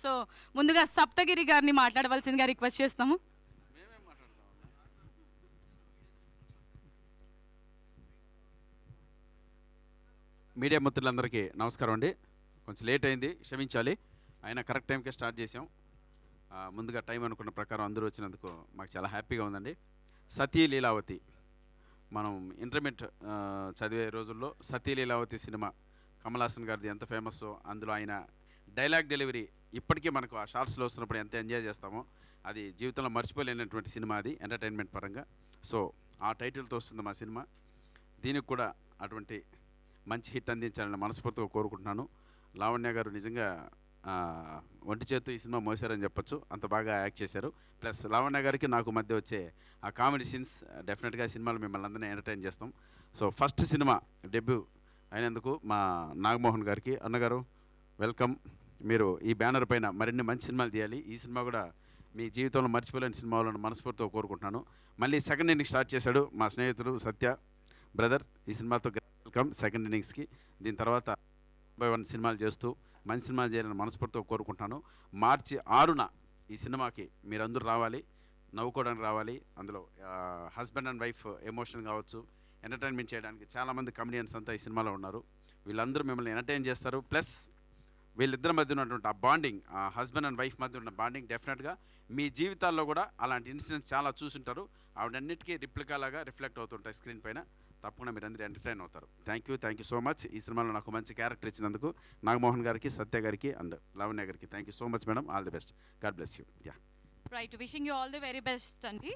So ముందుగా సప్తగిరి గారిని మాట్లాడవలసిందిగా రిక్వెస్ట్ చేస్తాము. మీడియా మిత్రులందరికీ నమస్కారం అండి. కొంచెం లేట్ అయింది, క్షమించాలి. అయినా కరెక్ట్ టైంకే స్టార్ట్ చేసాం. ముందుగా టైం అనుకున్న ప్రకారం అందరూ వచ్చినందుకు మాకు చాలా హ్యాపీగా ఉందండి. సతీ లీలావతి, మనం ఇంటర్మీడియట్ చదివే రోజుల్లో సతీ లీలావతి సినిమా కమల్ హాసన్ గారిది ఎంత ఫేమస్, అందులో ఆయన డైలాగ్ డెలివరీ ఇప్పటికీ మనకు ఆ షార్ట్స్లో వస్తున్నప్పుడు ఎంత ఎంజాయ్ చేస్తామో, అది జీవితంలో మర్చిపోలేనటువంటి సినిమా అది ఎంటర్టైన్మెంట్ పరంగా. సో ఆ టైటిల్తో వస్తుంది మా సినిమా. దీనికి కూడా అటువంటి మంచి హిట్ అందించాలని మనస్ఫూర్తిగా కోరుకుంటున్నాను. లావణ్య గారు నిజంగా ఒంటి చేతు ఈ సినిమా మోసారని చెప్పొచ్చు, అంత బాగా యాక్ట్ చేశారు. ప్లస్ లావణ్య గారికి నాకు మధ్య వచ్చే ఆ కామెడీ సీన్స్ డెఫినెట్గా సినిమాలో మిమ్మల్ని అందరినీ ఎంటర్టైన్ చేస్తాం. సో ఫస్ట్ సినిమా డెబ్యూ అయినందుకు మా నాగమోహన్ గారికి, అన్నగారు వెల్కమ్. మీరు ఈ బ్యానర్ పైన మరిన్ని మంచి సినిమాలు తీయాలి. ఈ సినిమా కూడా మీ జీవితంలో మర్చిపోలేని సినిమాలను మనస్ఫూర్తిగా కోరుకుంటున్నాను. మళ్ళీ సెకండ్ ఇన్నింగ్స్ స్టార్ట్ చేశాడు మా స్నేహితుడు సత్య బ్రదర్. ఈ సినిమాతో వెల్కమ్ సెకండ్ ఇన్నింగ్స్కి. దీని తర్వాత 1 సినిమాలు చేస్తూ మంచి సినిమాలు చేయాలని మనస్ఫూర్తిగా కోరుకుంటున్నాను. మార్చి 6న ఈ సినిమాకి మీరందరూ రావాలి, నవ్వుకోవడానికి రావాలి. అందులో హస్బెండ్ అండ్ వైఫ్ ఎమోషన్ కావచ్చు, ఎంటర్టైన్మెంట్ చేయడానికి చాలామంది కమెడియన్స్ అంతా ఈ సినిమాలో ఉన్నారు. వీళ్ళందరూ మిమ్మల్ని ఎంటర్టైన్ చేస్తారు. ప్లస్ వీళ్ళిద్దరి మధ్య ఉన్నటువంటి ఆ బాండింగ్, ఆ హస్బెండ్ అండ్ వైఫ్ మధ్య ఉన్న బాండింగ్ డెఫినెట్గా మీ జీవితాల్లో కూడా అలాంటి ఇన్సిడెంట్స్ చాలా చూసుంటారు. ఆవిడన్నిటికీ రిప్లికాలాగా రిఫ్లెక్ట్ అవుతుంటాయి స్క్రీన్ పైన. తప్పకుండా మీరు అందరూ ఎంటర్టైన్ అవుతారు. Thank you so much. ఈ సినిమాలో నాకు మంచి క్యారెక్టర్ ఇచ్చినందుకు నాగమోహన్ గారికి, సత్య గారికి అండ్ లావణ్య గారికి thank you so much madam. All the best. God bless you. Right, wishing you all the very best అండి.